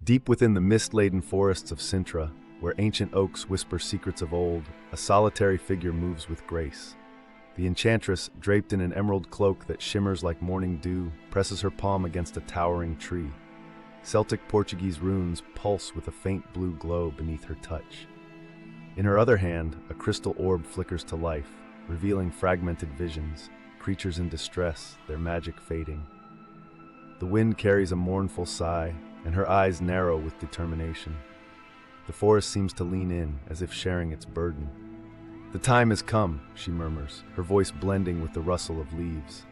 Deep within the mist-laden forests of Sintra, where ancient oaks whisper secrets of old, a solitary figure moves with grace. The Enchantress, draped in an emerald cloak that shimmers like morning dew, presses her palm against a towering tree. Celtic Portuguese runes pulse with a faint blue glow beneath her touch. In her other hand, a crystal orb flickers to life, revealing fragmented visions, creatures in distress, their magic fading. The wind carries a mournful sigh, and her eyes narrow with determination. The forest seems to lean in, as if sharing its burden. "The time has come," she murmurs, her voice blending with the rustle of leaves.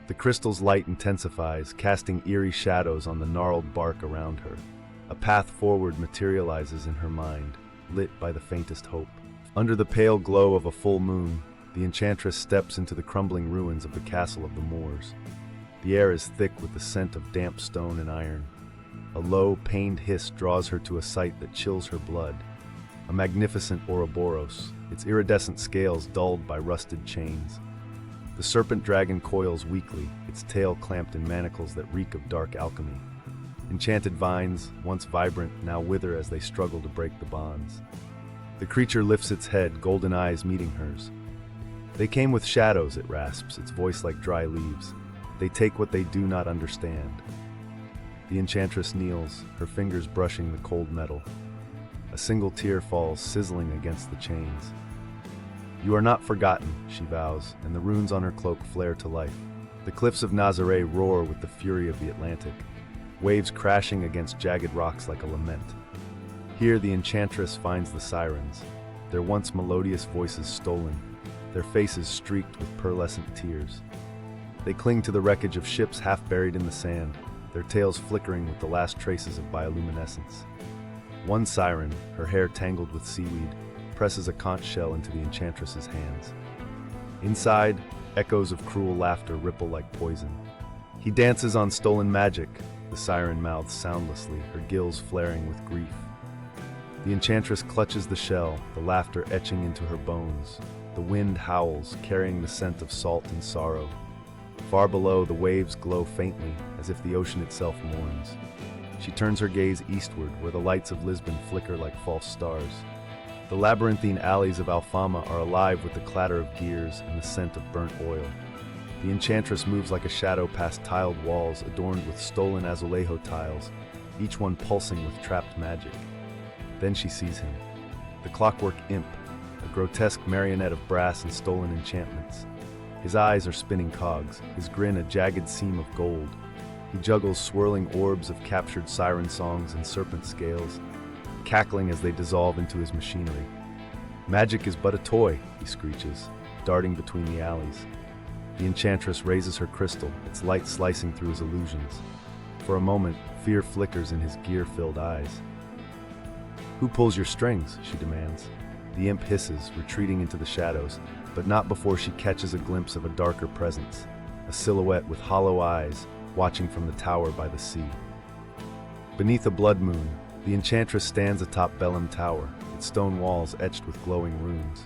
The crystal's light intensifies, casting eerie shadows on the gnarled bark around her. A path forward materializes in her mind, lit by the faintest hope. Under the pale glow of a full moon, the Enchantress steps into the crumbling ruins of the castle of the Moors. The air is thick with the scent of damp stone and iron. A low, pained hiss draws her to a sight that chills her blood. A magnificent Ouroboros, its iridescent scales dulled by rusted chains. The serpent dragon coils weakly, its tail clamped in manacles that reek of dark alchemy. Enchanted vines, once vibrant, now wither as they struggle to break the bonds. The creature lifts its head, golden eyes meeting hers. "They came with shadows," it rasps, its voice like dry leaves. "They take what they do not understand." The Enchantress kneels, her fingers brushing the cold metal. A single tear falls, sizzling against the chains. "You are not forgotten," she vows, and the runes on her cloak flare to life. The cliffs of Nazaré roar with the fury of the Atlantic, waves crashing against jagged rocks like a lament. Here the Enchantress finds the sirens, their once melodious voices stolen, their faces streaked with pearlescent tears. They cling to the wreckage of ships half buried in the sand, their tails flickering with the last traces of bioluminescence. One siren, her hair tangled with seaweed, presses a conch shell into the Enchantress's hands. Inside, echoes of cruel laughter ripple like poison. "He dances on stolen magic," the siren mouths soundlessly, her gills flaring with grief. The Enchantress clutches the shell, the laughter etching into her bones. The wind howls, carrying the scent of salt and sorrow. Far below, the waves glow faintly, as if the ocean itself mourns. She turns her gaze eastward, where the lights of Lisbon flicker like false stars. The labyrinthine alleys of Alfama are alive with the clatter of gears and the scent of burnt oil. The Enchantress moves like a shadow past tiled walls adorned with stolen azulejo tiles, each one pulsing with trapped magic. Then she sees him. The clockwork imp, a grotesque marionette of brass and stolen enchantments. His eyes are spinning cogs, his grin a jagged seam of gold. He juggles swirling orbs of captured siren songs and serpent scales, cackling as they dissolve into his machinery. "Magic is but a toy," he screeches, darting between the alleys. The Enchantress raises her crystal, its light slicing through his illusions. For a moment, fear flickers in his gear-filled eyes. "Who pulls your strings?" she demands. The imp hisses, retreating into the shadows, but not before she catches a glimpse of a darker presence, a silhouette with hollow eyes, watching from the tower by the sea. Beneath a blood moon, the Enchantress stands atop Bellum Tower, its stone walls etched with glowing runes.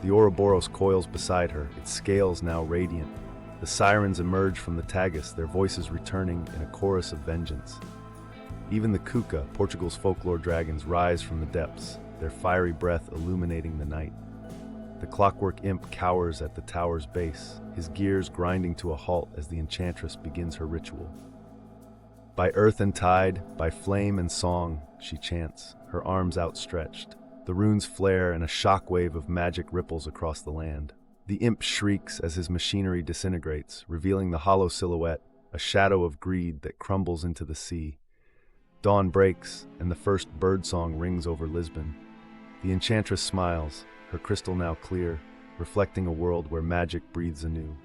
The Ouroboros coils beside her, its scales now radiant. The sirens emerge from the Tagus, their voices returning in a chorus of vengeance. Even the Kuka, Portugal's folklore dragons, rise from the depths, their fiery breath illuminating the night. The clockwork imp cowers at the tower's base, his gears grinding to a halt as the Enchantress begins her ritual. "By earth and tide, by flame and song," she chants, her arms outstretched. The runes flare and a shockwave of magic ripples across the land. The imp shrieks as his machinery disintegrates, revealing the hollow silhouette, a shadow of greed that crumbles into the sea. Dawn breaks, and the first birdsong rings over Lisbon. The Enchantress smiles, her crystal now clear, reflecting a world where magic breathes anew.